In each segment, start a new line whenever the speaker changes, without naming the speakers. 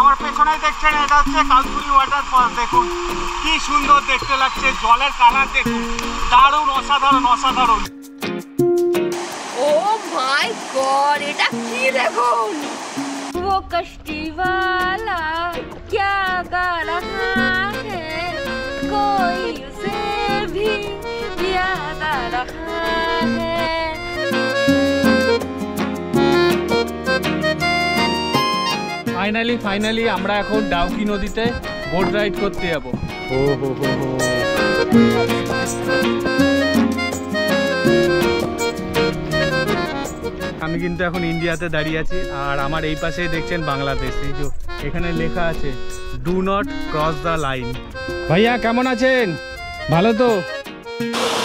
আমার পেছনে দেখছেন এটা হচ্ছে কালপুরি ওয়াটারফল। দেখুন কি সুন্দর দেখতে লাগছে, জলের কালার দেখুন, দারুণ, অসাধারণ অসাধারণ।
ও মাই গড, এটা কি দেখুন, वो कश्ती वाला क्या गा रहा है, कोई उसे भी याद आ रहा है।
ফাইনালি আমরা এখন ডাউকি নদীতে বোট রাইড করতে যাবো। আমি কিন্তু এখন ইন্ডিয়াতে দাঁড়িয়ে আছি, আর আমার এই পাশেই দেখছেন বাংলাদেশ। এই যে এখানে লেখা আছে do not cross the line. ভাইয়া কেমন আছেন? ভালো তো?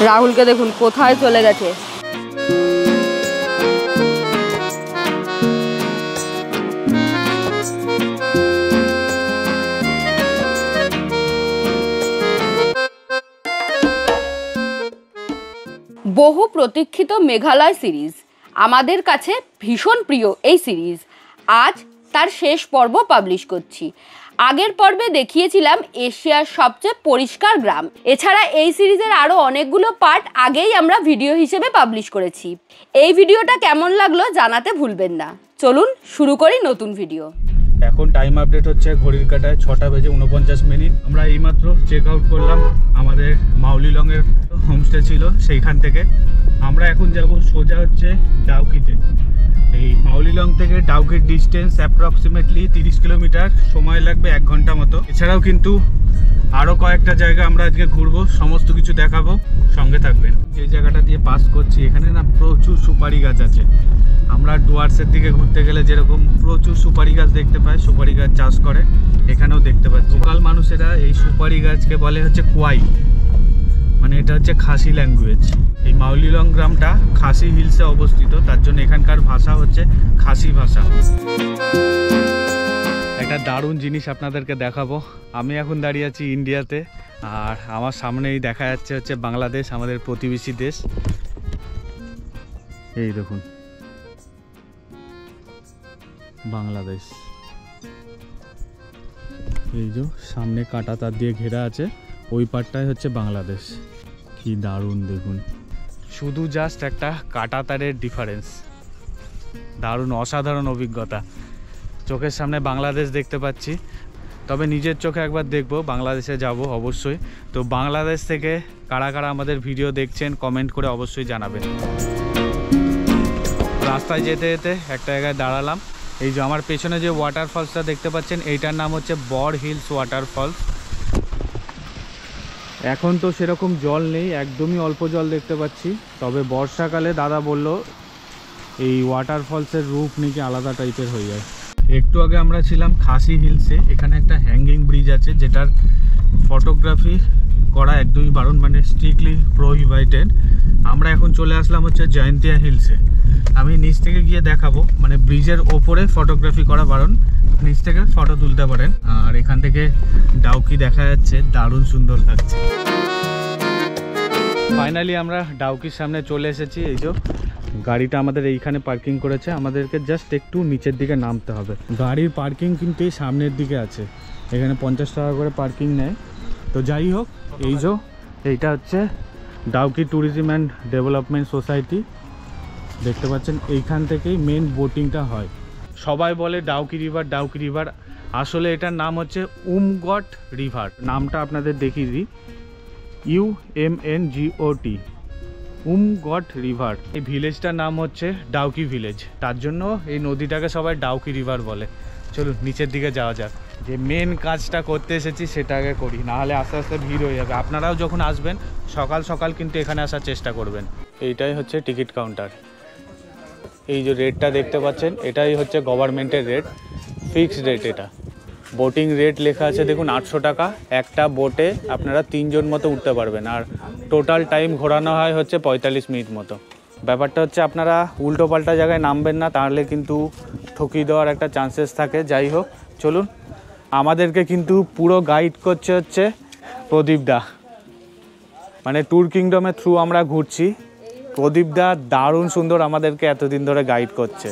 রাহুলকে দেখুন কোথায় চলে গেছে। বহু প্রতীক্ষিত মেঘালয় সিরিজ, আমাদের কাছে ভীষণ প্রিয় এই সিরিজ। আজ তার শেষ পর্ব পাবলিশ করছি। আগের পর্বে দেখিয়েছিলাম এশিয়ার সবচেয়ে পরিষ্কার গ্রাম। এছাড়া এই সিরিজের আরও অনেকগুলো পার্ট আগেই আমরা ভিডিও হিসেবে পাবলিশ করেছি। এই ভিডিওটা কেমন লাগলো জানাতে ভুলবেন না। চলুন শুরু করি নতুন ভিডিও।
এখন টাইম আপডেট হচ্ছে ঘড়ির কাঁটায় 6:49। আমরা এইমাত্র চেক আউট করলাম। আমাদের মাউলিলংয়ের হোমস্টে ছিল, সেইখান থেকে আমরা এখন যাব সোজা হচ্ছে ডাউকিতে। এই মাউলিলং থেকে ডাউকির ডিস্টেন্স অ্যাপ্রক্সিমেটলি 30 কিলোমিটার, সময় লাগবে 1 ঘন্টা মতো। এছাড়াও কিন্তু আরও কয়েকটা জায়গা আমরা আজকে ঘুরবো, সমস্ত কিছু দেখাবো, সঙ্গে থাকবেন। যে জায়গাটা দিয়ে পাস করছি এখানে না প্রচুর সুপারি গাছ আছে। আমরা ডুয়ার্সের দিকে ঘুরতে গেলে যেরকম প্রচুর সুপারি গাছ দেখতে পাই, সুপারি গাছ চাষ করে, এখানেও দেখতে পাচ্ছি। লোকাল মানুষেরা এই সুপারি গাছকে বলে হচ্ছে কোয়াই, মানে এটা হচ্ছে খাসি ল্যাঙ্গুয়েজ। এই মাউলিলং গ্রামটা খাসি হিলসে অবস্থিত, তার জন্য এখানকার ভাষা হচ্ছে খাসি ভাষা। একটা দারুণ জিনিস আপনাদেরকে দেখাবো। আমি এখন দাঁড়িয়ে আছি ইন্ডিয়াতে, আর আমার সামনেই দেখা যাচ্ছে হচ্ছে বাংলাদেশ, আমাদের প্রতিবেশী দেশ। এই দেখুন বাংলাদেশ, এই যে সামনে কাঁটা তার দিয়ে ঘেরা আছে, ওই পারটাই হচ্ছে বাংলাদেশ। কি দারুণ দেখুন, শুধু জাস্ট একটা কাঁটা তারের ডিফারেন্স। দারুণ অসাধারণ অভিজ্ঞতা। চোখের সামনে বাংলাদেশ দেখতে পাচ্ছি, তবে নিজের চোখে একবার দেখব, বাংলাদেশে যাব অবশ্যই। তো বাংলাদেশ থেকে কারা কারা আমাদের ভিডিও দেখছেন কমেন্ট করে অবশ্যই জানাবেন। রাস্তায় যেতে যেতে একটা জায়গায় দাঁড়ালাম। এই যে আমার পেছনে যে ওয়াটারফলসটা দেখতে পাচ্ছেন, এইটার নাম হচ্ছে বড় হিলস ওয়াটারফলস। এখন তো সেরকম জল নেই, একদমই অল্প জল দেখতে পাচ্ছি, তবে বর্ষাকালে দাদা বলল এই ওয়াটারফলসের রূপ নাকি আলাদা টাইপের হয়ে যায়। একটু আগে আমরা ছিলাম খাসি হিলসে, এখানে একটা হ্যাঙ্গিং ব্রিজ আছে যেটার ফটোগ্রাফি করা একদমই বারণ, মানে স্ট্রিক্টলি প্রোহিবিটেড। আমরা এখন চলে আসলাম হচ্ছে জয়ন্তিয়া হিলসে। আমি নিচ থেকে গিয়ে দেখাবো, মানে ব্রিজের ওপরে ফটোগ্রাফি করা বারণ, নিচ থেকে ফটো তুলতে পারেন। আর এখান থেকে ডাউকি দেখা যাচ্ছে, দারুণ সুন্দর লাগছে। ফাইনালি আমরা ডাউকির সামনে চলে এসেছি। এই যে গাড়িটা আমাদের এইখানে পার্কিং করেছে, আমাদেরকে জাস্ট একটু নিচের দিকে নামতে হবে। গাড়ির পার্কিং কিন্তু এই সামনের দিকে আছে, এখানে 50 টাকা করে পার্কিং নেয়। তো যাই হোক, এই যে এইটা হচ্ছে Dawki tourism and development society, দেখতে পাচ্ছেন। এইখান থেকেই মেন বোটিংটা হয়। সবাই বলে ডাউকি রিভার, ডাউকি রিভার, আসলে এটার নাম হচ্ছে উমগট রিভার। নামটা আপনাদের দেখিয়ে দিই, UMNGOT, উমগট রিভার। এই ভিলেজটার নাম হচ্ছে ডাউকি ভিলেজ, তার জন্য এই নদীটাকে সবাই ডাউকি রিভার বলে। চলুন নিচের দিকে যাওয়া যাক। যে মেন কাজটা করতে এসেছি সেটা আগে করি, নাহলে আস্তে আস্তে ভিড় হয়ে যাবে। আপনারাও যখন আসবেন সকাল সকাল কিন্তু এখানে আসার চেষ্টা করবেন। এইটাই হচ্ছে টিকিট কাউন্টার। এই যে রেটটা দেখতে পাচ্ছেন, এটাই হচ্ছে গভর্নমেন্টের রেট, ফিক্সড রেট। এটা বোটিং রেট লেখা আছে দেখুন, 800 টাকা। একটা বোটে আপনারা 3 জন মতো উঠতে পারবেন, আর টোটাল টাইম ঘোরানো হয় হচ্ছে 45 মিনিট মতো। ব্যাপারটা হচ্ছে আপনারা উল্টো পাল্টা জায়গায় নামবেন না, তাহলে কিন্তু ঠকিয়ে দেওয়ার একটা চান্সেস থাকে। যাই হোক, চলুন। আমাদেরকে কিন্তু পুরো গাইড করছে হচ্ছে প্রদীপ দা, মানে ট্যুর কিংডমের থ্রু আমরা ঘুরছি। প্রদীপ দা দারুণ সুন্দর আমাদেরকে এতদিন ধরে গাইড করছে।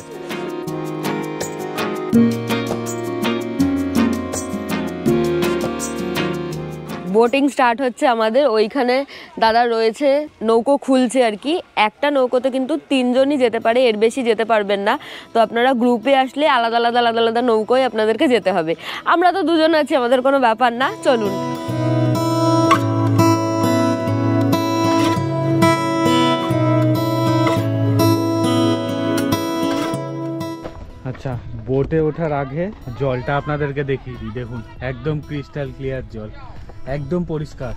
বোটিং স্টার্ট হচ্ছে আমাদের। ওইখানে দাদা রয়েছে, নৌকো খুলছে আর কি। একটা নৌকোতে কিন্তু 3 জনই যেতে পারে, এর বেশি যেতে পারবেন না। তো আপনারা গ্রুপে আসলে আলাদা আলাদা আলাদা আলাদা নৌকোয় আপনাদেরকে যেতে হবে। আমরা তো 2 জন আছি, আমাদের কোনো ব্যাপার না, চলুন।
আচ্ছা, বোটে ওঠার আগে জলটা আপনাদেরকে দেখিয়ে দিই। দেখুন একদম ক্রিস্টাল ক্লিয়ার জল, একদম পরিষ্কার,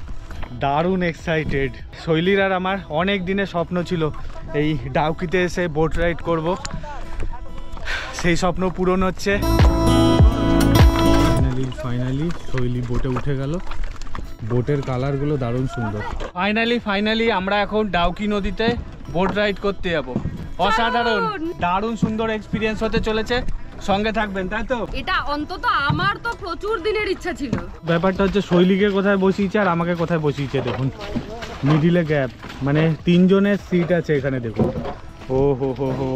দারুণ এক্সাইটেড। শৈলীর আর আমার অনেক দিনের স্বপ্ন ছিল এই ডাউকিতে এসে বোট রাইড করব, সেই স্বপ্ন পূরণ হচ্ছে। ফাইনালি শৈলী বোটে উঠে গেল। বোটের কালারগুলো দারুণ সুন্দর। ফাইনালি আমরা এখন ডাউকি নদীতে বোট রাইড করতে যাবো। অসাধারণ, দারুণ সুন্দর এক্সপিরিয়েন্স হতে চলেছে। সঙ্গে থাকবেন, তাই তো?
এটা অন্তত আমার তো প্রচুর দিনের ইচ্ছা ছিল।
ব্যাপারটা হচ্ছে শৈলীকে কোথায় বসিয়েছে আর আমাকে কোথায় বসিয়েছে দেখুন, মিডিলে গ্যাপ, মানে 3 জনের সিট আছে এখানে দেখুন। ও হো হো হো,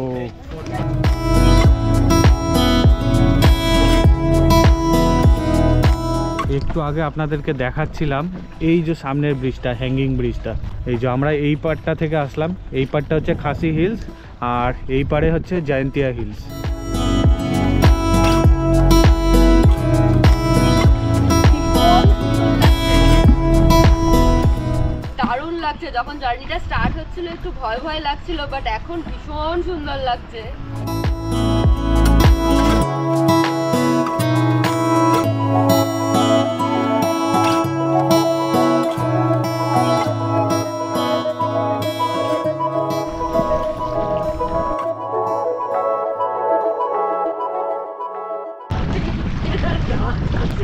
একটু আগে আপনাদেরকে দেখাচ্ছিলাম এই যে সামনের ব্রিজটা, হ্যাঙ্গিং ব্রিজটা, এই যে আমরা এই পারটা থেকে আসলাম। এই পারটা হচ্ছে খাসি হিলস আর এই পারে হচ্ছে জয়ন্তিয়া হিলস।
দারুণ লাগছে। যখন জার্নিটা স্টার্ট হচ্ছিল একটু ভয় ভয় লাগছিল, বাট এখন ভীষণ সুন্দর লাগছে।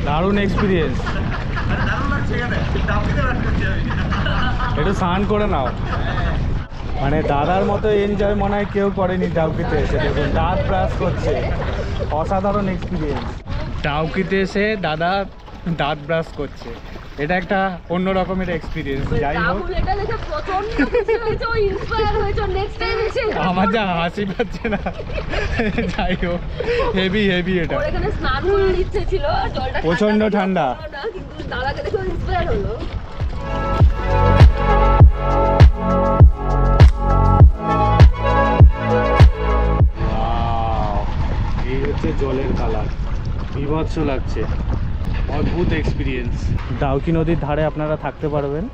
দারুণ এক্সপিরিয়েন্স। একটু স্নান করে নাও। মানে দাদার মতো এনজয় মনে হয় কেউ করেনি ডাউকিতে এসে। দেখুন দাঁত ব্রাশ করছে, অসাধারণ এক্সপিরিয়েন্স। ডাউকিতে এসে দাদা দাঁত ব্রাশ করছে, এটা একটা অন্য রকমের এক্সপিরিয়েন্স। যাই হোক, আমার যা হাসি পাচ্ছে না। যাই হোক, হেভি হেভি এটা। প্রচন্ড ঠান্ডা। এই হচ্ছে জলের কালার, বিভৎস লাগছে, অদ্ভুত এক্সপিরিয়েন্স। ডাউকি নদীর ধারে আপনারা থাকতে পারবেন,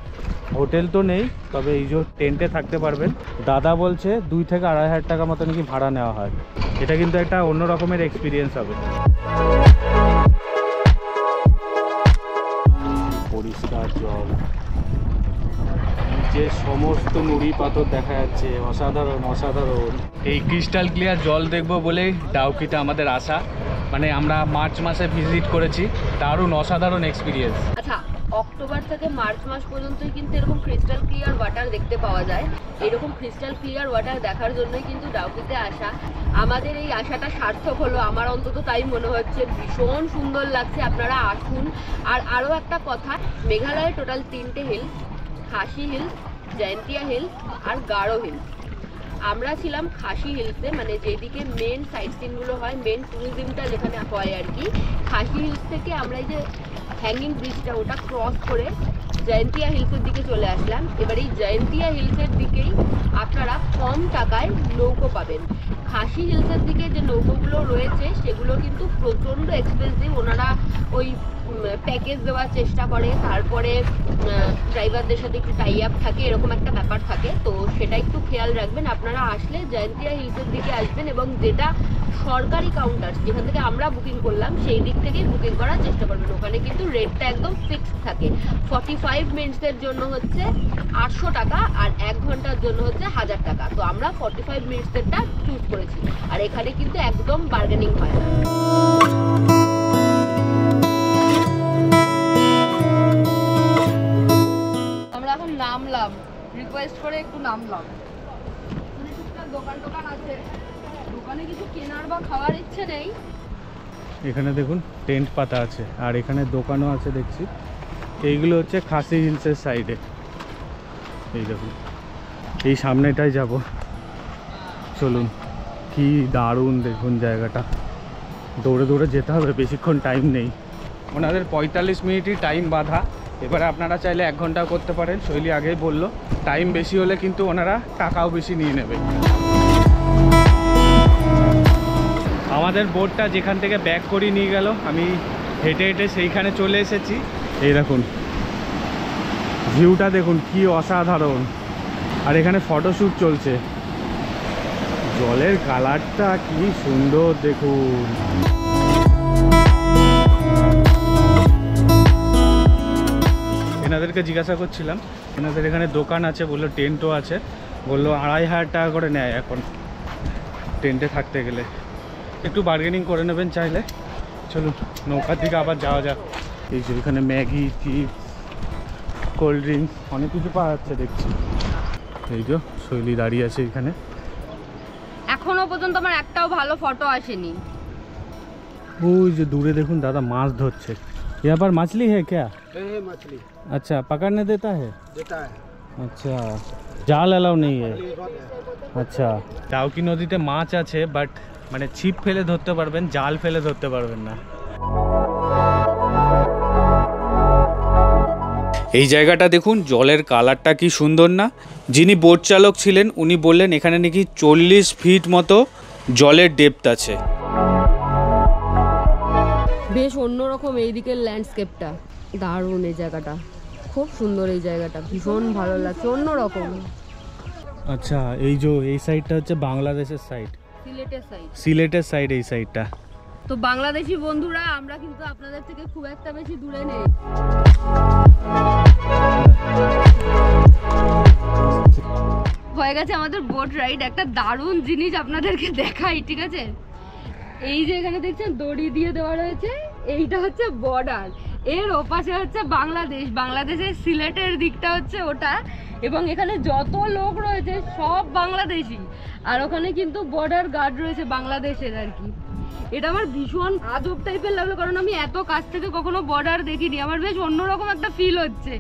হোটেল তো নেই, তবে এই যে টেন্টে থাকতে পারবেন। দাদা বলছে 2 থেকে 2,500 টাকা মতো নাকি ভাড়া নেওয়া হয়। এটা কিন্তু একটা অন্য রকমের এক্সপিরিয়েন্স হবে। পরিষ্কার জল, যে সমস্ত নুড়ি পাথর দেখা যাচ্ছে, অসাধারণ অসাধারণ। এই ক্রিস্টাল ক্লিয়ার জল দেখবো বলে ডাউকিতে আমাদের আসা। মানে আমরা মার্চ মাসে ভিজিট করেছি, দারুণ অসাধারণ এক্সপিরিয়েন্স।
আচ্ছা, অক্টোবর থেকে মার্চ মাস পর্যন্তই কিন্তু এরকম ক্রিস্টাল ক্লিয়ার ওয়াটার দেখতে পাওয়া যায়। এরকম ক্রিস্টাল ক্লিয়ার ওয়াটার দেখার জন্যই কিন্তু ডাউকিতে আসা। আমাদের এই আশাটা সার্থক হলো, আমার অন্তত তাই মনে হচ্ছে। ভীষণ সুন্দর লাগছে, আপনারা আসুন। আর আরও একটা কথা, মেঘালয়ে টোটাল 3টে হিলস, খাসি হিলস, জয়ন্তিয়া হিলস আর গারো হিলস। আমরা ছিলাম খাসি হিলসে, মানে যেদিকে মেন সাইট সিনগুলো হয়, মেন ট্যুরিজমটা যেখানে হয় আর কি। খাসি হিলস থেকে আমরা এই যে হ্যাঙ্গিং ব্রিজটা ওটা ক্রস করে জয়ন্তিয়া হিলসের দিকে চলে আসলাম। এবার এই জয়ন্তিয়া হিলসের দিকেই আপনারা কম টাকায় নৌকো পাবেন। খাসি হিলসের দিকে যে নৌকোগুলো রয়েছে সেগুলো কিন্তু প্রচণ্ড এক্সপেন্সিভ। ওনারা ওই প্যাকেজ দেওয়ার চেষ্টা করে, তারপরে ড্রাইভারদের সাথে একটু টাই আপ থাকে, এরকম একটা ব্যাপার থাকে। তো সেটা একটু খেয়াল রাখবেন। আপনারা আসলে জয়ন্তিয়া হিলসের দিকে আসবেন এবং যেটা সরকারি কাউন্টার যেখান থেকে আমরা বুকিং করলাম সেই দিক থেকেই বুকিং করার চেষ্টা করবেন। ওখানে কিন্তু রেটটা একদম ফিক্সড থাকে। 45 মিনিটসের জন্য হচ্ছে 800 টাকা আর 1 ঘন্টার জন্য হচ্ছে 1000 টাকা। তো আমরা 45 মিনিটসেরটা চুজ করেছি। আর এখানে কিন্তু একদম বার্গেনিং হয় না। আমরা এখন নামলাম, রিকোয়েস্ট করে একটু নামলাম। দোকান টোকান আছে, দোকানে কিছু কেনার বা খাওয়ার ইচ্ছে নেই।
এখানে দেখুন টেন্ট পাতা আছে আর এখানে দোকানও আছে দেখছি। এইগুলো হচ্ছে খাসি হিলসের সাইডে। এই দেখুন, এই সামনেটাই যাব, চলুন। কি দারুণ দেখুন জায়গাটা, দৌড়ে দৌড়ে যেতে হবে, বেশিক্ষণ টাইম নেই। ওনাদের 45 মিনিটই টাইম বাঁধা, এবারে আপনারা চাইলে 1 ঘন্টাও করতে পারেন, শৈলী আগেই বললো। টাইম বেশি হলে কিন্তু ওনারা টাকাও বেশি নিয়ে নেবে। আমাদের বোটটা যেখান থেকে ব্যাক করে নিয়ে গেল, আমি হেঁটে হেঁটে সেইখানে চলে এসেছি। এই দেখুন ভিউটা দেখুন কি অসাধারণ, আর এখানে ফটোশ্যুট চলছে। জলের কালারটা কি সুন্দর দেখুন। এনাদেরকে জিজ্ঞাসা করছিলাম, এনাদের এখানে দোকান আছে, বললো টেন্টও আছে, বললো 2500 টাকা করে নেয় এখন টেন্টে থাকতে গেলে। একটু বার্গেনিং করে নেবেন চাইলে। চলুন নৌকার দিকে আবার যাওয়া যাক। এই যে এখানে ম্যাগি, চিপস, কোল্ড ড্রিঙ্কস অনেক কিছু পাওয়া যাচ্ছে দেখছি। এই যে শৈলী দাঁড়িয়ে আছে এখানে।
এখনো পর্যন্ত আমার একটাও ভালো ফটো আসেনি।
ওই যে দূরে দেখুন দাদা মাছ ধরছে। यहाँ पर मछली है क्या?
है मछली
अच्छा, पकड़ने देता है?
देता है।
अच्छा, জাল অ্যালাউ নেই है? আচ্ছা, ডাউকি নদীতে মাছ আছে, বাট মানে ছিপ ফেলে ধরতে পারবেন, জাল ফেলে ধরতে পারবেন না। এই জায়গাটা দেখুন, জলের কালারটা কি সুন্দর না। যিনি বোট চালক ছিলেন উনি বললেন এখানে নাকি 40 ফিট মতো জলের ডেপথ আছে।
বেশ অন্যরকম এই দিকের ল্যান্ডস্কেপটা, দারুণ এই জায়গাটা, খুব সুন্দর এই জায়গাটা, ভীষণ ভালো লাগছে, অন্যরকম।
আচ্ছা, এই যে এই সাইডটা হচ্ছে বাংলাদেশের সাইড,
সিলেটের সাইড,
সিলেটের সাইড এই সাইডটা।
তো বাংলাদেশি বন্ধুরা আমরা কিন্তু আপনাদের থেকে খুব একটা বেশি দূরে নেই। হয়ে গেছে আমাদের বোট রাইড। একটা দারুণ জিনিস আপনাদেরকে দেখাই, ঠিক আছে? এই যে এখানে দেখছেন দড়ি দিয়ে দেওয়া রয়েছে, এইটা হচ্ছে বর্ডার, এর ওপাশে হচ্ছে বাংলাদেশ, বাংলাদেশের সিলেটের দিকটা হচ্ছে ওটা, এবং এখানে যত লোক রয়েছে সব বাংলাদেশি, আর ওখানে কিন্তু বর্ডার গার্ড রয়েছে বাংলাদেশের আর কি। এটা আমার ভীষণ আজব টাইপের লাগলো, কারণ আমি এত কাছ থেকে কখনো বর্ডার দেখিনি। আমার বেশ অন্যরকম একটা ফিল হচ্ছে,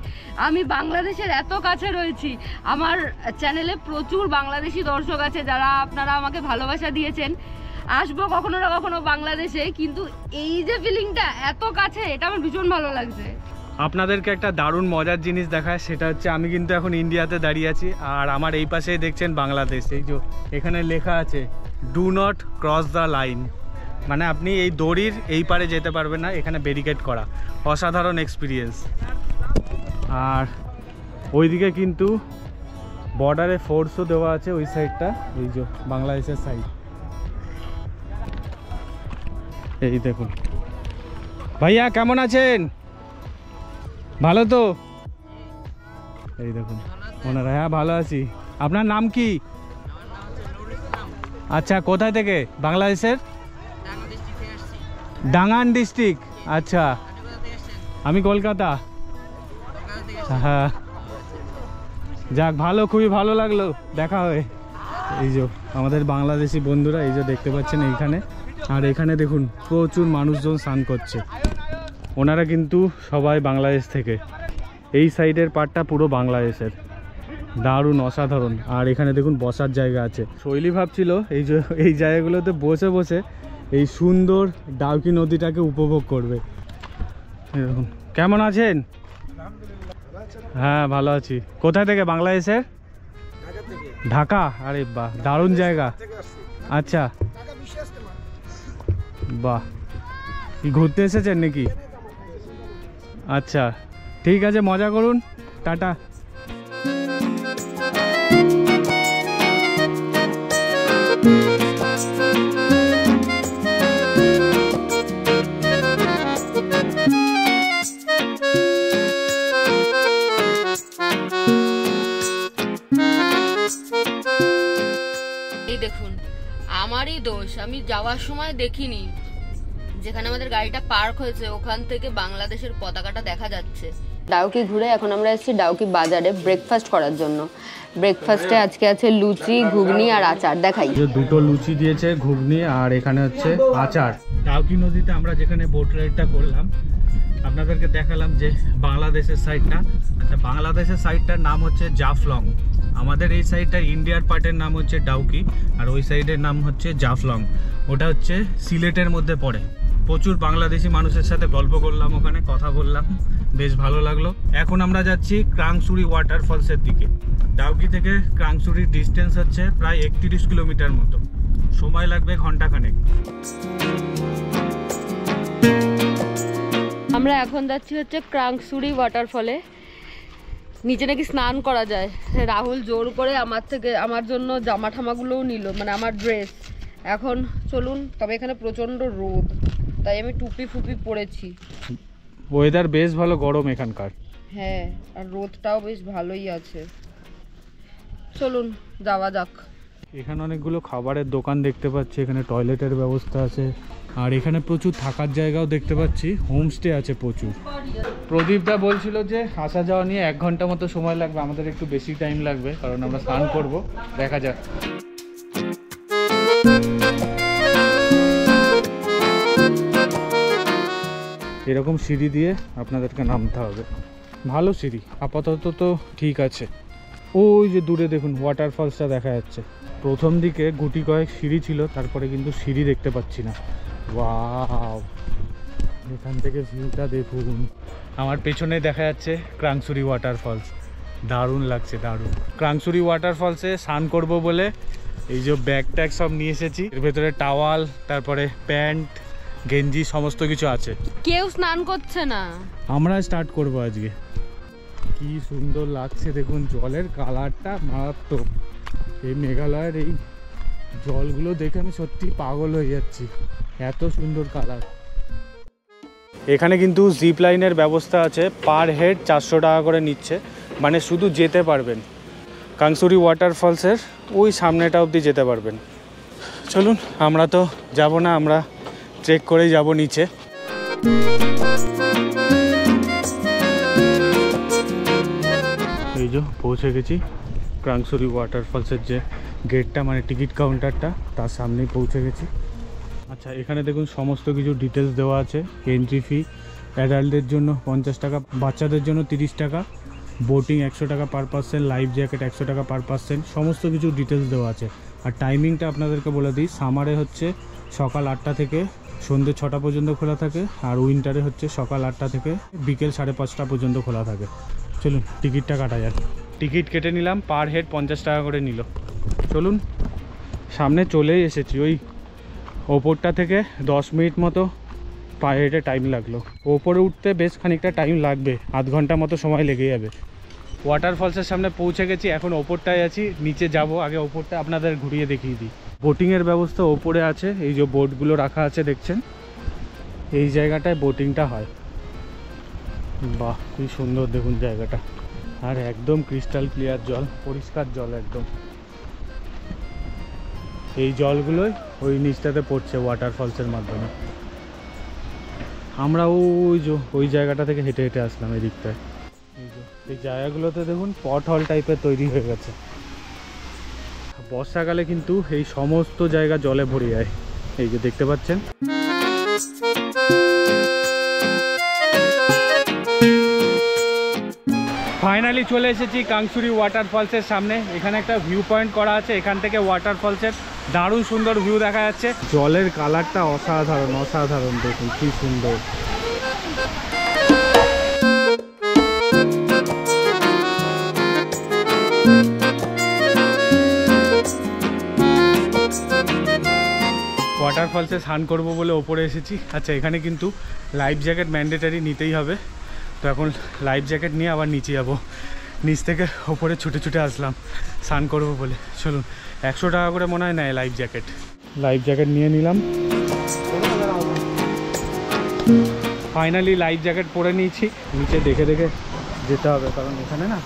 আমি বাংলাদেশের এত কাছে রয়েছি। আমার চ্যানেলে প্রচুর বাংলাদেশি দর্শক আছে, যারা আপনারা আমাকে ভালোবাসা দিয়েছেন। আসবো কখনো না কখনো বাংলাদেশে, কিন্তু এই যে ফিলিংটা এত কাছে, এটা আমার ভীষণ ভালো লাগছে।
আপনাদেরকে একটা দারুণ মজার জিনিস দেখায়, সেটা হচ্ছে আমি কিন্তু এখন ইন্ডিয়াতে দাঁড়িয়ে আছি, আর আমার এই পাশেই দেখছেন বাংলাদেশ। এই যে এখানে লেখা আছে do not cross the line, মানে আপনি এই দড়ির এই পারে যেতে পারবেন না, এখানে ব্যারিকেড করা। অসাধারণ এক্সপিরিয়েন্স। আর ওইদিকে কিন্তু বর্ডারে ফোর্সও দেওয়া আছে, ওই সাইডটা, এই যে বাংলাদেশের সাইড। এই দেখুন। ভাইয়া কেমন আছেন? ভালো তো? এই দেখুন ওনারা। হ্যাঁ ভালো আছি। আপনার নাম কি? আচ্ছা, কোথায় থেকে? বাংলাদেশের ডাঙ্গান ডিস্ট্রিক্ট। আচ্ছা, আমি কলকাতা। হ্যাঁ, যাক ভালো, খুবই ভালো লাগলো দেখা হয়ে। এই যে আমাদের বাংলাদেশি বন্ধুরা, এই যে দেখতে পাচ্ছেন এইখানে, আর এখানে দেখুন প্রচুর মানুষজন স্নান করছে। ওনারা কিন্তু সবাই বাংলাদেশ থেকে। এই সাইডের পার্টটা পুরো বাংলাদেশের, দারুণ অসাধারণ। আর এখানে দেখুন বসার জায়গা আছে। শৈলী ভাবছিল এই যে এই জায়গাগুলোতে বসে বসে এই সুন্দর ডাউকি নদীটাকে উপভোগ করবে। দেখুন কেমন আছেন? হ্যাঁ ভালো আছি। কোথায় থেকে? বাংলাদেশের ঢাকা। আরে বাহ, দারুণ জায়গা। আচ্ছা বাহ, কি ঘুরতে এসেছেন নাকি? আচ্ছা ঠিক আছে, মজা করুন, টাটা।
এই দেখুন, আমারই দোষ, আমি যাওয়ার সময় দেখিনি, যেখানে আমাদের গাড়িটা পার্ক হয়েছে ওখান থেকে বাংলাদেশের পতাকাটা দেখা যাচ্ছে। ডাউকি ঘুরে এখন আমরা এসেছি ডাউকি বাজারে ব্রেকফাস্ট করার জন্য। ব্রেকফাস্টে আজকে আছে লুচি, ঘুগনি আর আচার। দেখাই,
দুটো লুচি দিয়েছে, ঘুগনি, আর এখানে হচ্ছে আচার। ডাউকি নদীতে আমরা যেখানে বোট রাইডটা করলাম আপনাদেরকে দেখালাম যে বাংলাদেশের সাইডটা। আচ্ছা, বাংলাদেশের সাইডটার নাম হচ্ছে জাফলং। আমাদের এই সাইডটা ইন্ডিয়ার পার্টের নাম হচ্ছে ডাউকি, আর ওই সাইডের নাম হচ্ছে জাফলং। ওটা হচ্ছে সিলেটের মধ্যে পড়ে। প্রচুর বাংলাদেশি মানুষের সাথে গল্প করলাম, ওখানে কথা বললাম, বেশ ভালো লাগলো। এখন আমরা যাচ্ছি ক্রাংসুরি ওয়াটারফলসের দিকে। ডাউকি থেকে ক্রাংসুরির ডিস্টেন্স হচ্ছে প্রায় 31 কিলোমিটার মতো, সময় লাগবে ঘন্টাখানেক।
আমরা এখন যাচ্ছি হচ্ছে ক্রাংসুরি ওয়াটারফলে। নিচে নাকি স্নান করা যায়। রাহুল জোর করে আমার জন্য জামা ঠামাগুলোও নিল, মানে আমার ড্রেস। এখন চলুন। তবে এখানে প্রচণ্ড রোদ, তাই আমি টুপি ফুপি পরেছি।
ওয়েদার বেশ ভালো, গরম এখানকার।
হ্যাঁ, আর রোদটাও বেশ ভালোই আছে। চলুন যাওয়া যাক।
এখানে অনেকগুলো খাবারের দোকান দেখতে পাচ্ছি, এখানে টয়লেটের ব্যবস্থা আছে, আর এখানে প্রচুর থাকার জায়গাও দেখতে পাচ্ছি, হোমস্টে আছে প্রচুর। প্রদীপদা বলছিল যে আসা যাওয়া নিয়ে 1 ঘন্টা মতো সময় লাগবে, আমাদের একটু বেশি টাইম লাগবে কারণ আমরা স্নান করব, দেখা যাক। এরকম সিঁড়ি দিয়ে আপনাদেরকে নামতে হবে, ভালো সিঁড়ি, আপাতত তো ঠিক আছে। ওই যে দূরে দেখুন ওয়াটারফলসটা দেখা যাচ্ছে। প্রথম দিকে গুটি কয়েক সিঁড়ি ছিল, তারপরে কিন্তু সিঁড়ি দেখতে পাচ্ছি না। ওয়াও, এখান থেকে ভিউটা দেখুন। আমার পেছনে দেখা যাচ্ছে ক্রাংসুরি ওয়াটারফলস, দারুণ লাগছে, দারুণ। ক্রাংসুরি ওয়াটারফলসে স্নান করব বলে এই যে ব্যাগ ট্যাগ সব নিয়ে এসেছি, এর ভেতরে টাওয়াল, তারপরে প্যান্ট, গেঞ্জি সমস্ত কিছু আছে।
কেউ স্নান করছে না,
আমরা স্টার্ট করব আজকে। কি সুন্দর লাগছে দেখুন, জলের কালারটা মারাত্মক। এই মেঘালয়ের এই জলগুলো দেখে আমি সত্যি পাগল হয়ে যাচ্ছি, এত সুন্দর কালার। এখানে কিন্তু জিপ লাইনের ব্যবস্থা আছে, পার হেড 400 টাকা করে নিচ্ছে, মানে শুধু যেতে পারবেন ক্রাংসুরি ওয়াটারফলসের ওই সামনেটা অবধি যেতে পারবেন। চলুন, আমরা তো যাব না, আমরা ট্রেক করেই যাব নিচে। এই যে পৌঁছে গেছি ক্রাংসুরি ওয়াটারফলসের যে গেটটা, মানে টিকিট কাউন্টারটা, তার সামনেই পৌঁছে গেছি। আচ্ছা, এখানে দেখুন সমস্ত কিছু ডিটেলস দেওয়া আছে। এন্ট্রি ফি অ্যাডাল্টদের জন্য 50 টাকা, বাচ্চাদের জন্য 30 টাকা, বোটিং 100 টাকা পার পার্সন, লাইফ জ্যাকেট 100 টাকা পার পার্সন, সমস্ত কিছু ডিটেলস দেওয়া আছে। আর টাইমিংটা আপনাদেরকে বলে দিই, সামারে হচ্ছে সকাল 8টা থেকে সন্ধ্যে 6টা পর্যন্ত খোলা থাকে, আর উইন্টারে হচ্ছে সকাল 8টা থেকে বিকেল 5:30 পর্যন্ত খোলা থাকে। চলুন টিকিটটা কাটা যাক। টিকিট কেটে নিলাম, পার হেড 50 টাকা করে নিল। চলুন, সামনে চলেই এসেছি। ওই ওপরটা থেকে 10 মিনিট মতো পায়ে হেঁটে টাইম লাগলো। ওপরে উঠতে বেশ খানিকটা টাইম লাগবে, আধ ঘন্টা মতো সময় লেগে যাবে। ওয়াটারফলসের সামনে পৌঁছে গেছি, এখন ওপরটায় আছি, নিচে যাব। আগে ওপরটা আপনাদের ঘুরিয়ে দেখিয়ে দিই। বোটিংয়ের ব্যবস্থা ওপরে আছে, এই যে বোটগুলো রাখা আছে দেখছেন, এই জায়গাটায় বোটিংটা হয়। বাহ, কি সুন্দর দেখুন জায়গাটা, আর একদম ক্রিস্টাল ক্লিয়ার জল, পরিষ্কার জল একদম। এই জলগুলোই ওই নিচটাতে পড়ছে ওয়াটারফলসের মাধ্যমে। আমরা ওই জায়গাটা থেকে হেঁটে হেঁটে আসলাম এই দিকটায়। এই জায়গাগুলোতে দেখুন পট হল টাইপের তৈরি হয়ে গেছে। বর্ষাকালে কিন্তু এই সমস্ত জায়গা জলে ভরে যায়, এই যে দেখতে পাচ্ছেন। ফাইনালি চলে এসেছি ক্রাংসুরি ওয়াটারফলসের সামনে। এখানে একটা ভিউ পয়েন্ট করা আছে, এখান থেকে ওয়াটারফলসের দারুণ সুন্দর ভিউ দেখা যাচ্ছে। জলের কালারটা অসাধারণ, অসাধারণ, দেখুন কি সুন্দর। ওয়াটারফলসে স্নান করবো বলে ওপরে এসেছি। আচ্ছা, এখানে কিন্তু লাইফ জ্যাকেট ম্যান্ডেটারি নিতেই হবে, তো এখন লাইফ জ্যাকেট নিয়ে আবার নিচে যাবো। নিচ থেকে ওপরে ছুটে ছুটে আসলাম স্নান করবো বলে। চলুন, 100 টাকা করে মনে হয় নেয় লাইফ জ্যাকেট। লাইফ জ্যাকেট নিয়ে নিলাম। ফাইনালি লাইফ জ্যাকেট পরে নিয়েছি। নিচে দেখে দেখে যেতে হবে, কারণ এখানে না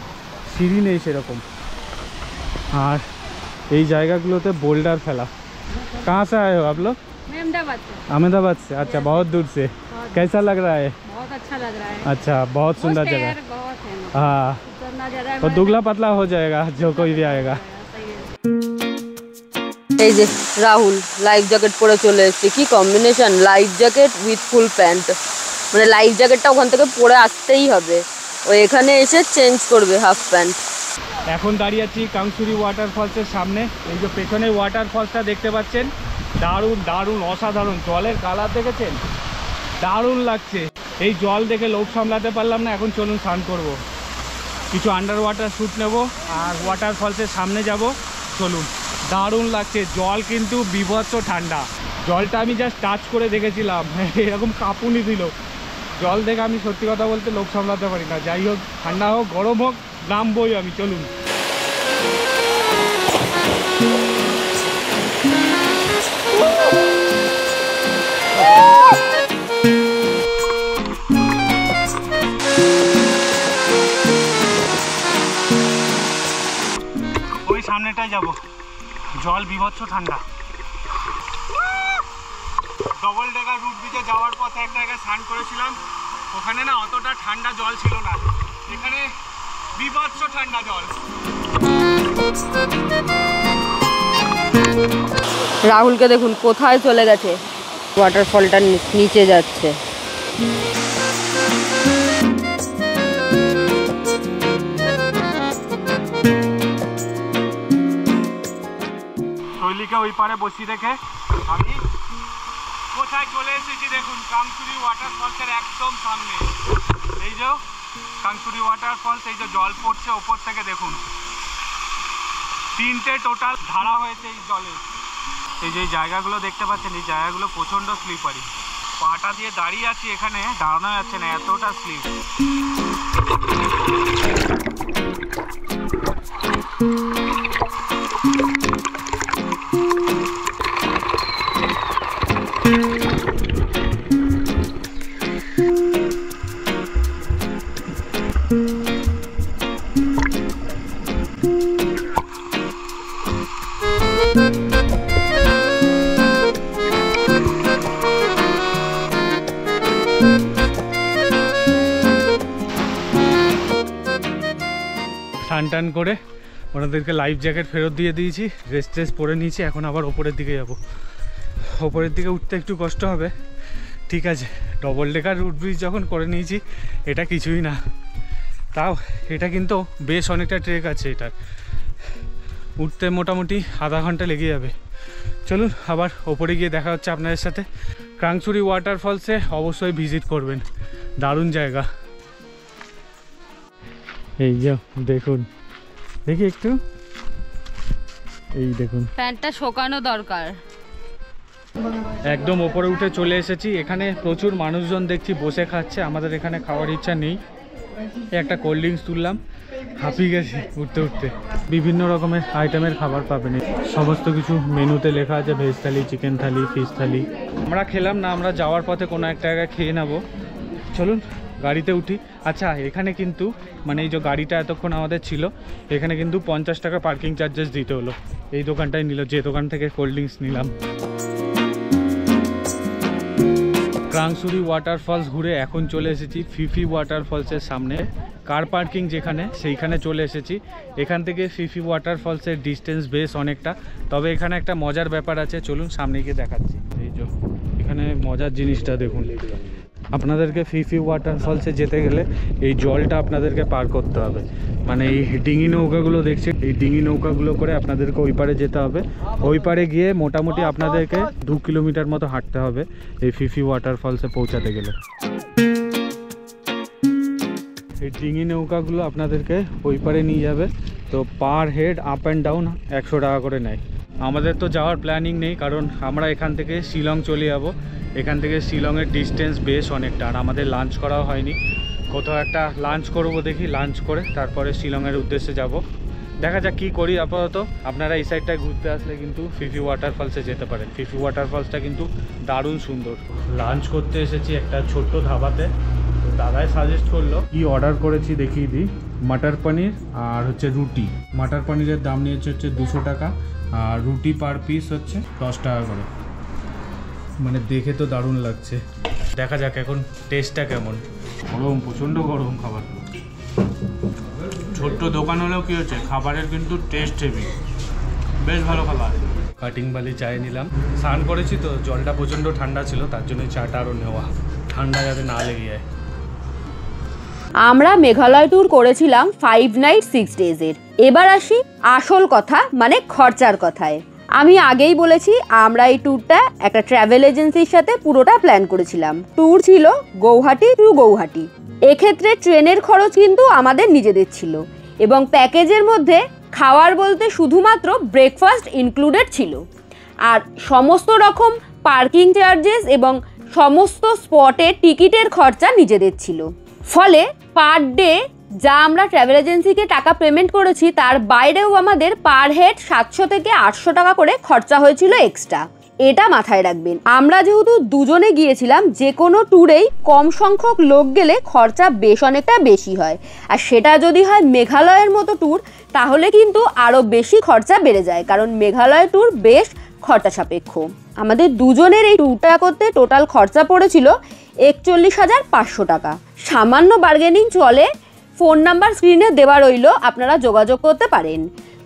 সিঁড়ি নেই সেরকম, আর এই জায়গাগুলোতে বোল্ডার ফেলা। कहाँ से आए हो आप लोग?
अहमदाबाद से।
अहमदाबाद से, अच्छा, बहुत दूर से। कैसा लग रहा है?
बहुत अच्छा लग रहा है।
अच्छा, बहुत सुंदर जगह।
बहुत है,
हाँ,
नजारा
और दुबला पतला हो जाएगा जो कोई भी आएगा।
এই যে রাহুল লাইফ জ্যাকেট পরে চলে এসেছে। কি combination, life jacket with full pant. মানে লাইফ জ্যাকেটটা ওখান থেকে পরে আসতেই হবে, ও এখানে এসে চেঞ্জ করবে হাফ প্যান্ট।
এখন দাঁড়িয়ে আছি ক্রাংসুরি ওয়াটারফলসের সামনে। এই যে পেছনে ওয়াটারফলসটা দেখতে পাচ্ছেন, দারুণ দারুণ অসাধারণ। জলের কালার দেখেছেন, দারুণ লাগছে। এই জল দেখে লোভ সামলাতে পারলাম না, এখন চলুন স্নান করব। কিছু আন্ডার ওয়াটার শ্যুট নেব আর ওয়াটারফলসের সামনে যাব। চলুন, দারুণ লাগছে, জল কিন্তু বীভৎস ঠান্ডা। জলটা আমি জাস্ট টাচ করে দেখেছিলাম, এরকম কাঁপুনি দিল। জল দেখে আমি সত্যি কথা বলতে লোভ সামলাতে পারি না। যাই হোক, ঠান্ডা হোক গরম হোক, নামবই আমি। চলুন।
ওই সামনেটাই যাব, জল বীভৎস ঠান্ডা। ডবল ডেকার রুট ব্রিজে যাওয়ার পথে একটা জায়গায় স্নান করেছিলাম, ওখানে না অতটা ঠান্ডা জল ছিল না, এখানে বীভৎস ঠান্ডা জল।
রাহুলকে দেখুন কোথায় চলে গেছে, ওয়াটারফলটা নিচে যাচ্ছে।
শৈলীকে ওই পারে বসিয়ে রেখে আমি কোথায় চলে এসেছি দেখুন, কাংচুরি ওয়াটারফলসের একদম সামনে। এই যে কাংচুরি ওয়াটারফলস, এই যে জল পড়ছে ওপর থেকে দেখুন, 3টে টোটাল ধারা হয়েছে এই জলে। এই যে জায়গাগুলো দেখতে পাচ্ছেন, এই জায়গাগুলো প্রচণ্ড স্লিপারি। পাটা দিয়ে দাঁড়িয়ে আছি, এখানে দাঁড়ানো যাচ্ছে না, এতটা স্লিপ।
স্নান টান করে ওনাদেরকে লাইফ জ্যাকেট ফেরত দিয়ে দিয়েছি, রেস্ট টেস্ট পরে নিয়েছি। এখন আবার ওপরের দিকে যাব। ওপরের দিকে উঠতে একটু কষ্ট হবে, ঠিক আছে। ডবল ডেকার রুট ব্রিজ যখন করে নিয়েছি, এটা কিছুই না। তাও এটা কিন্তু বেশ অনেকটা ট্রেক আছে, এটার উঠতে মোটামুটি আধা ঘন্টা লেগে যাবে। চলুন আবার ওপরে গিয়ে দেখা হচ্ছে আপনাদের সাথে। কাংচুরি ওয়াটারফলসে অবশ্যই ভিজিট করবেন, দারুণ জায়গা। এই যে দেখুন, দেখি একটু, এই দেখুন
প্যান্টটা শুকানো দরকার।
একদম ওপরে উঠে চলে এসেছি। এখানে প্রচুর মানুষজন দেখছি বসে খাচ্ছে, আমাদের এখানে খাওয়ার ইচ্ছা নেই। একটা কোল্ড ড্রিঙ্কস তুললাম, হাঁপিয়ে গেছি উঠতে উঠতে। বিভিন্ন রকমের আইটেমের খাবার পাবেন, সমস্ত কিছু মেনুতে লেখা আছে, ভেজ থালি, চিকেন থালি, ফিশ থালি। আমরা খেলাম না, আমরা যাওয়ার পথে কোনো একটা জায়গায় খেয়ে নেবো। চলুন গাড়িতে উঠি। আচ্ছা, এখানে কিন্তু মানে এই যে গাড়িটা এতক্ষণ আমাদের ছিল, এখানে কিন্তু 50 টাকা পার্কিং চার্জেস দিতে হলো। এই দোকানটাই নিল, যে দোকান থেকে কোল্ড ড্রিঙ্কস নিলাম। কাংচুরি ওয়াটারফলস ঘুরে এখন চলে এসেছি ফিফি ওয়াটারফলসের সামনে। কার পার্কিং যেখানে, সেইখানে চলে এসেছি। এখান থেকে ফিফি ওয়াটারফলসের ডিস্টেন্স বেশ অনেকটা, তবে এখানে একটা মজার ব্যাপার আছে, চলুন সামনে গিয়ে দেখাচ্ছি। এই যে এখানে মজার জিনিসটা দেখুন, আপনাদেরকে ফিফি ওয়াটারফলসে যেতে গেলে এই জলটা আপনাদেরকে পার করতে হবে। মানে এই ডিঙি নৌকাগুলো দেখছি, এই ডিঙি নৌকাগুলো করে আপনাদেরকে ওই পারে যেতে হবে। ওই পারে গিয়ে মোটামুটি আপনাদেরকে 2 কিলোমিটার মতো হাঁটতে হবে এই ফিফি ওয়াটারফলসে পৌঁছাতে গেলে। এই ডিঙি নৌকাগুলো আপনাদেরকে ওই পারে নিয়ে যাবে, তো per head up and down 100 টাকা করে নেয়। আমাদের তো যাওয়ার প্ল্যানিং নেই, কারণ আমরা এখান থেকে শিলং চলে যাব। এখান থেকে শিলংয়ের ডিস্টেন্স বেশ অনেকটা, আর আমাদের লাঞ্চ করাও হয়নি। কোথাও একটা লাঞ্চ করব, দেখি লাঞ্চ করে তারপরে শিলংয়ের উদ্দেশ্যে যাব। দেখা যাক কী করি। আপাতত আপনারা এই সাইডটায় ঘুরতে আসলে কিন্তু ফিফি ওয়াটারফলসে যেতে পারেন। ফিফি ওয়াটারফলসটা কিন্তু দারুণ সুন্দর। লাঞ্চ করতে এসেছি একটা ছোট্ট ধাবাতে, তো দাদাই সাজেস্ট করলো, কি অর্ডার করেছি দেখিয়ে দিই। মাটার পনির আর হচ্ছে রুটি। মাটার পনিরের দাম নিয়েছে হচ্ছে 200 টাকা, আর রুটি পার পিস হচ্ছে 10 টাকা করে। মানে দেখে তো দারুণ লাগছে, দেখা যাক এখন টেস্টটা কেমন। গরম, প্রচণ্ড গরম খাবার। ছোট্ট দোকান হলেও কী হচ্ছে, খাবারের কিন্তু টেস্ট হেভি, বেশ ভালো খাবার। কাটিং বালি চায় নিলাম। স্নান করেছি তো, জলটা প্রচণ্ড ঠান্ডা ছিল, তার জন্য চাটা আরও নেওয়া, ঠান্ডা যাতে না লেগে যায়।
আমরা মেঘালয় ট্যুর করেছিলাম 5 নাইট 6 ডেজের। এবার আসি আসল কথা, মানে খরচার কথায়। আমি আগেই বলেছি আমরা এই ট্যুরটা একটা ট্রাভেল এজেন্সির সাথে পুরোটা প্ল্যান করেছিলাম। ট্যুর ছিল গৌহাটি টু গৌহাটি। এক্ষেত্রে ট্রেনের খরচ কিন্তু আমাদের নিজেদের ছিল এবং প্যাকেজের মধ্যে খাওয়ার বলতে শুধুমাত্র ব্রেকফাস্ট ইনক্লুডেড ছিল, আর সমস্ত রকম পার্কিং চার্জেস এবং সমস্ত স্পটের টিকিটের খরচা নিজেদের ছিল। ফলে পার ডে যা আমরা ট্রাভেল এজেন্সিকে টাকা পেমেন্ট করেছি তার বাইরেও আমাদের পার হেড 700 থেকে 800 টাকা করে খরচা হয়েছিল এক্সট্রা। এটা মাথায় রাখবেন। আমরা যেহেতু দুজনে গিয়েছিলাম, যে কোনো ট্যুরেই কম সংখ্যক লোক গেলে খরচা বেশ অনেকটা বেশি হয়, আর সেটা যদি হয় মেঘালয়ের মতো ট্যুর তাহলে কিন্তু আরও বেশি খরচা বেড়ে যায়, কারণ মেঘালয় ট্যুর বেশ খরচা সাপেক্ষ। আমাদের দুজনের এই ট্যুরটা করতে টোটাল খরচা পড়েছিল 41,500 টাকা। সামান্য বার্গেনিং চলে, ফোন নাম্বার স্ক্রিনে দেওয়া রইল, আপনারা যোগাযোগ করতে পারেন।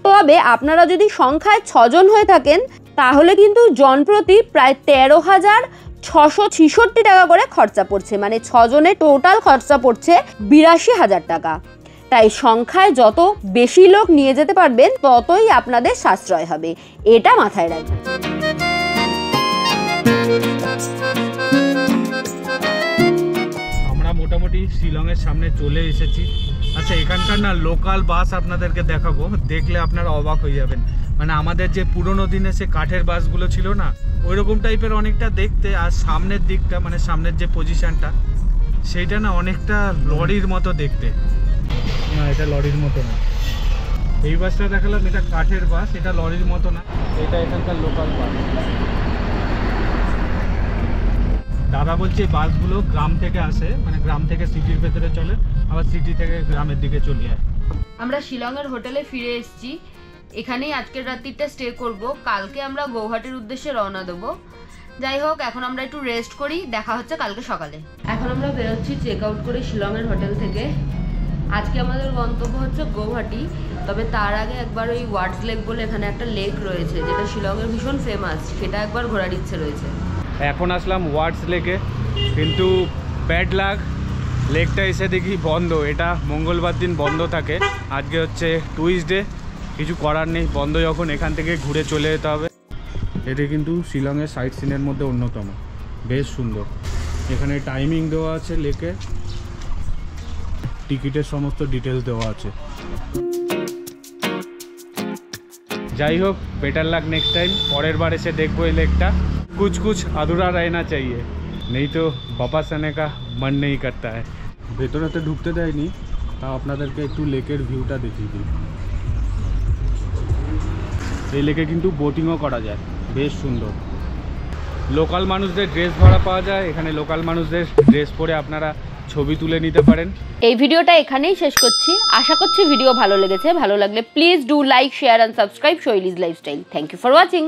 তবে আপনারা যদি সংখ্যায় 6 জন হয়ে থাকেন তাহলে কিন্তু জনপ্রতি প্রায় 13,666 টাকা করে খরচা পড়ছে, মানে 6 জনে টোটাল খরচা পড়ছে 82,000 টাকা। তাই সংখ্যায় যত বেশি লোক নিয়ে যেতে পারবেন ততই আপনাদের সাশ্রয় হবে, এটা মাথায় রাখবেন।
আমরা মোটামুটি শিলংয়ের সামনে চলে এসেছি। আচ্ছা, এখানকার না লোকাল বাস আপনাদেরকে দেখাবো, দেখলে আপনারা অবাক হয়ে যাবেন। মানে আমাদের যে পুরোনো দিনে সে কাঠের বাসগুলো ছিল না, ওই রকম টাইপের অনেকটা দেখতে, আর সামনের দিকটা মানে সামনের যে পজিশনটা সেইটা না অনেকটা লরির মতো দেখতে। না, এটা লরির মতো না। এই বাসটা দেখালাম, এটা কাঠের বাস, এটা লরির মতো না, এটা এখানকার লোকাল বাস। দাদা বলছে বাসগুলো গ্রাম থেকে আসে, মানে গ্রাম থেকে সিটির ভেতরে চলে, আবার সিটি থেকে গ্রামের দিকে চলে যায়।
আমরা শিলংয়ের হোটেলে ফিরে এসেছি, এখানেই আজকের রাত্রিটা স্টে করব, কালকে আমরা গৌহাটির উদ্দেশ্যে রওনা দেবো। যাই হোক, এখন আমরা একটু রেস্ট করি, দেখা হচ্ছে কালকে সকালে। এখন আমরা বেরোচ্ছি চেক আউট করে শিলংয়ের হোটেল থেকে। আজকে আমাদের গন্তব্য হচ্ছে গৌহাটি, তবে তার আগে একবার ওই ওয়ার্ডস লেক বলে এখানে একটা লেক রয়েছে যেটা শিলংয়ের ভীষণ ফেমাস, সেটা একবার ঘোরার ইচ্ছে রয়েছে।
এখন আসলাম ওয়ার্ডস লেকে, কিন্তু ব্যাড লাক, লেকটা এসে দেখি বন্ধ। এটা মঙ্গলবার দিন বন্ধ থাকে, আজকে হচ্ছে টুইসডে, কিছু করার নেই, বন্ধ যখন এখান থেকে ঘুরে চলে যেতে হবে। এটা কিন্তু শিলংয়ের সাইট সিনের মধ্যে অন্যতম, বেশ সুন্দর। এখানে টাইমিং দেওয়া আছে লেকে, টিকিটের সমস্ত ডিটেলস দেওয়া আছে। যাই হোক, বেটার লাক নেক্সট টাইম, পরের বার এসে দেখবো এই লেকটা। कुछ कुछ अधूरा रहना चाहिए, नहीं तो वापस आने का मन नहीं करता है। ভেতরেতে ঢুকতে দেয়নি, তা আপনাদেরকে একটু লেকের ভিউটা দেখিয়ে দিই। এই লেকে কিন্তু বোটিংও করা যায়, বেশ সুন্দর। লোকাল মানুষদের ড্রেস ভাড়া পাওয়া যায়, এখানে লোকাল মানুষদের ড্রেস পরে আপনারা ছবি তুলে নিতে পারেন।
এই ভিডিওটা এখানেই শেষ করছি, আশা করছি ভিডিও ভালো লেগেছে। ভালো লাগলে please do like, share and subscribe Shaily's lifestyle. Thank you for watching.